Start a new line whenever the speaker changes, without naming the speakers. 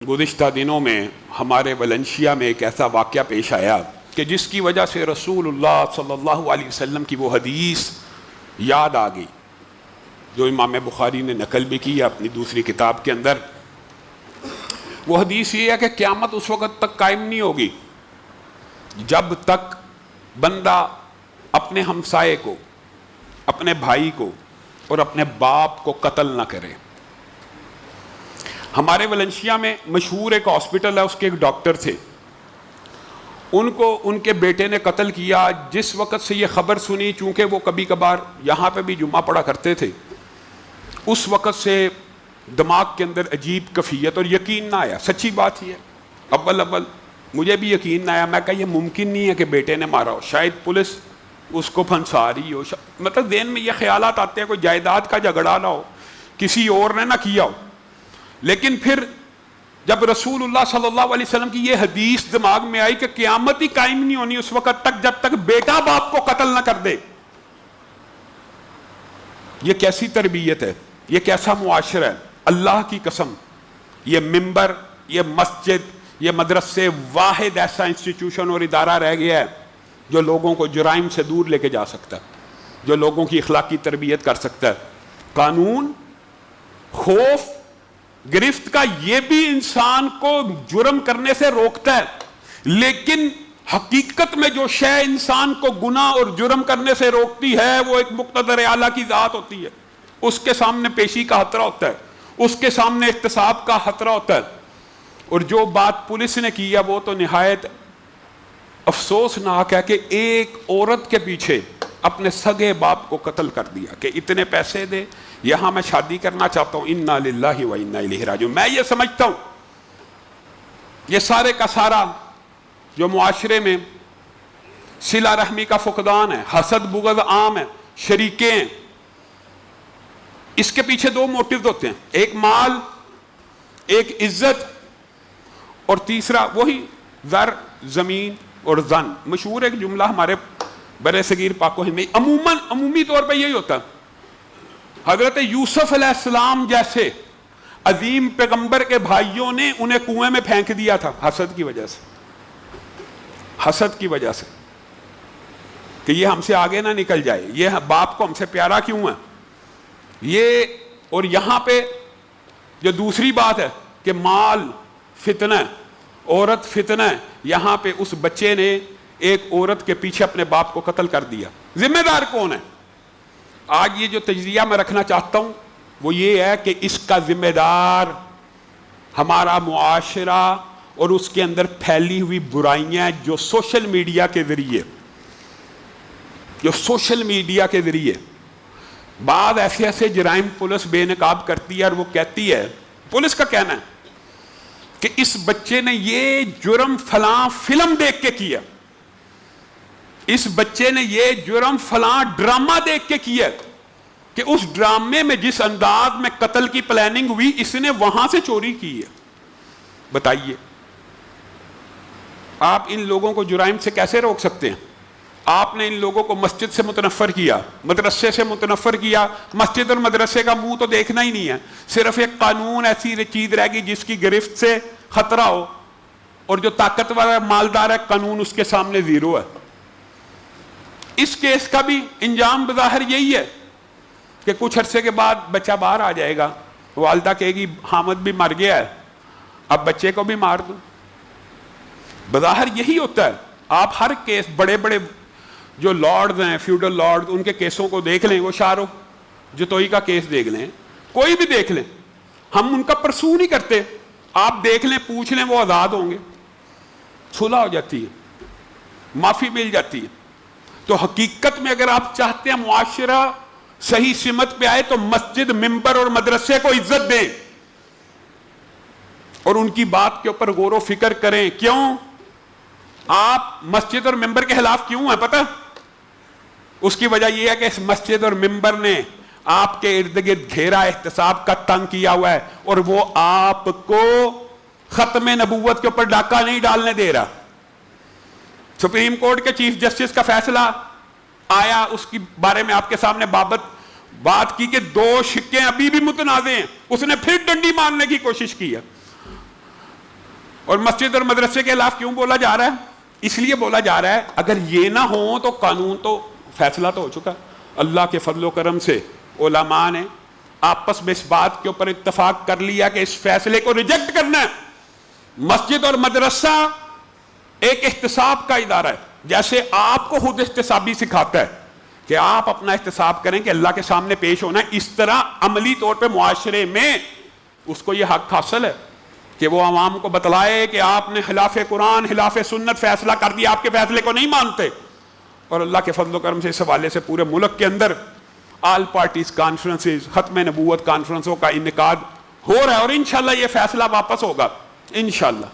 گزشتہ دنوں میں ہمارے ویلنشیا میں ایک ایسا واقعہ پیش آیا کہ جس کی وجہ سے رسول اللہ صلی اللہ علیہ وسلم کی وہ حدیث یاد آ گئی جو امام بخاری نے نقل بھی کی اپنی دوسری کتاب کے اندر۔ وہ حدیث یہ ہے کہ قیامت اس وقت تک قائم نہیں ہوگی جب تک بندہ اپنے ہمسائے کو، اپنے بھائی کو اور اپنے باپ کو قتل نہ کرے۔ ہمارے ویلنشیا میں مشہور ایک ہاسپٹل ہے، اس کے ایک ڈاکٹر تھے، ان کو ان کے بیٹے نے قتل کیا۔ جس وقت سے یہ خبر سنی، چونکہ وہ کبھی کبھار یہاں پہ بھی جمعہ پڑھا کرتے تھے، اس وقت سے دماغ کے اندر عجیب کیفیت اور یقین نہ آیا۔ سچی بات یہ ہے، اول مجھے بھی یقین نہ آیا۔ میں کہا یہ ممکن نہیں ہے کہ بیٹے نے مارا ہو، شاید پولیس اس کو پھنسا رہی ہو، مطلب ذہن میں یہ خیالات آتے ہیں کوئی جائیداد کا جھگڑا نہ ہو، کسی اور نے نہ کیا ہو۔ لیکن پھر جب رسول اللہ صلی اللہ علیہ وسلم کی یہ حدیث دماغ میں آئی کہ قیامت ہی قائم نہیں ہونی اس وقت تک جب تک بیٹا باپ کو قتل نہ کر دے۔ یہ کیسی تربیت ہے، یہ کیسا معاشرہ ہے؟ اللہ کی قسم، یہ ممبر، یہ مسجد، یہ مدرسے واحد ایسا انسٹیٹیوشن اور ادارہ رہ گیا ہے جو لوگوں کو جرائم سے دور لے کے جا سکتا ہے، جو لوگوں کی اخلاقی تربیت کر سکتا ہے۔ قانون، خوف، گرفت کا یہ بھی انسان کو جرم کرنے سے روکتا ہے، لیکن حقیقت میں جو شے انسان کو گناہ اور جرم کرنے سے روکتی ہے وہ ایک مقتدر اعلیٰ کی ذات ہوتی ہے۔ اس کے سامنے پیشی کا خطرہ ہوتا ہے، اس کے سامنے احتساب کا خطرہ ہوتا ہے۔ اور جو بات پولیس نے کی ہے وہ تو نہایت افسوسناک ہے کہ ایک عورت کے پیچھے اپنے سگے باپ کو قتل کر دیا کہ اتنے پیسے دے، یہاں میں شادی کرنا چاہتا ہوں، انا للہ و انا الیہ راجعون۔ میں یہ سمجھتا ہوں یہ سارے کا سارا جو معاشرے میں صلہ رحمی کا فقدان ہے، حسد بغض عام ہے، شریکیں ہیں، اس کے پیچھے دو موٹیوز ہوتے ہیں، ایک مال، ایک عزت، اور تیسرا وہی زر، زمین اور زن۔ مشہور ایک جملہ ہمارے برے صغیر پاک و ہند میں عمومی طور پہ یہی ہوتا ہے۔ حضرت یوسف علیہ السلام جیسے عظیم پیغمبر کے بھائیوں نے انہیں کنویں میں پھینک دیا تھا حسد کی وجہ سے، حسد کی وجہ سے کہ یہ ہم سے آگے نہ نکل جائے، یہ باپ کو ہم سے پیارا کیوں ہے یہ۔ اور یہاں پہ جو دوسری بات ہے کہ مال فتنہ، عورت فتنہ، یہاں پہ اس بچے نے ایک عورت کے پیچھے اپنے باپ کو قتل کر دیا۔ ذمہ دار کون ہے؟ آج یہ جو تجزیہ میں رکھنا چاہتا ہوں وہ یہ ہے کہ اس کا ذمہ دار ہمارا معاشرہ اور اس کے اندر پھیلی ہوئی برائیاں جو سوشل میڈیا کے ذریعے بعض ایسے جرائم پولیس بے نقاب کرتی ہے، اور وہ کہتی ہے، پولیس کا کہنا ہے کہ اس بچے نے یہ جرم فلاں فلم دیکھ کے کیا، اس بچے نے یہ جرم فلاں ڈرامہ دیکھ کے کیا، کہ اس ڈرامے میں جس انداز میں قتل کی پلاننگ ہوئی اس نے وہاں سے چوری کی ہے۔ بتائیے آپ ان لوگوں کو جرائم سے کیسے روک سکتے ہیں؟ آپ نے ان لوگوں کو مسجد سے متنفر کیا، مدرسے سے متنفر کیا۔ مسجد اور مدرسے کا منہ تو دیکھنا ہی نہیں ہے، صرف ایک قانون ایسی چیز رہ گی جس کی گرفت سے خطرہ ہو، اور جو طاقتور ہے، مالدار ہے، قانون اس کے سامنے زیرو ہے۔ اس کیس کا بھی انجام بظاہر یہی ہے کہ کچھ عرصے کے بعد بچہ باہر آ جائے گا، والدہ کہے گی حامد بھی مر گیا ہے، اب بچے کو بھی مار دو۔ بظاہر یہی ہوتا ہے۔ آپ ہر کیس، بڑے بڑے جو لارڈز ہیں، فیوڈل لارڈز، ان کے کیسوں کو دیکھ لیں، وہ شاہ رخ جتوئی کا کیس دیکھ لیں، کوئی بھی دیکھ لیں، ہم ان کا پرسو نہیں کرتے۔ آپ دیکھ لیں، پوچھ لیں، وہ آزاد ہوں گے، صلح ہو جاتی ہے، معافی مل جاتی ہے۔ تو حقیقت میں اگر آپ چاہتے ہیں معاشرہ صحیح سمت پہ آئے تو مسجد، ممبر اور مدرسے کو عزت دیں اور ان کی بات کے اوپر غور و فکر کریں۔ کیوں آپ مسجد اور ممبر کے خلاف کیوں ہیں پتہ؟ اس کی وجہ یہ ہے کہ اس مسجد اور ممبر نے آپ کے ارد گرد گھیرا احتساب کا تنگ کیا ہوا ہے، اور وہ آپ کو ختم نبوت کے اوپر ڈاکہ نہیں ڈالنے دے رہا۔ سپریم کورٹ کے چیف جسٹس کا فیصلہ آیا، اس کی بارے میں آپ کے سامنے بات کی کہ دو شقیں ابھی بھی متنازع ہیں، اس نے پھر ڈنڈی مارنے کی کوشش کی ہے۔ اور مسجد اور مدرسے کے خلاف کیوں بولا جا رہا ہے؟ اس لیے بولا جا رہا ہے اگر یہ نہ ہو تو قانون تو فیصلہ تو ہو چکا. اللہ کے فضل و کرم سے علماء نے آپس میں اس بات کے اوپر اتفاق کر لیا کہ اس فیصلے کو ریجیکٹ کرنا ہے. مسجد اور مدرسہ ایک احتساب کا ادارہ ہے. جیسے آپ کو خود احتسابی سکھاتا ہے کہ آپ اپنا احتساب کریں کہ اللہ کے سامنے پیش ہونا ہے, اس طرح عملی طور پہ معاشرے میں اس کو یہ حق حاصل ہے کہ وہ عوام کو بتلائے کہ آپ نے خلاف قرآن خلاف سنت فیصلہ کر دیا, آپ کے فیصلے کو نہیں مانتے. اور اللہ کے فضل و کرم سے اس حوالے سے پورے ملک کے اندر آل پارٹیز کانفرنسز, ختم نبوت کانفرنسوں کا انعقاد ہو رہا ہے, اور انشاءاللہ یہ فیصلہ واپس ہوگا انشاءاللہ.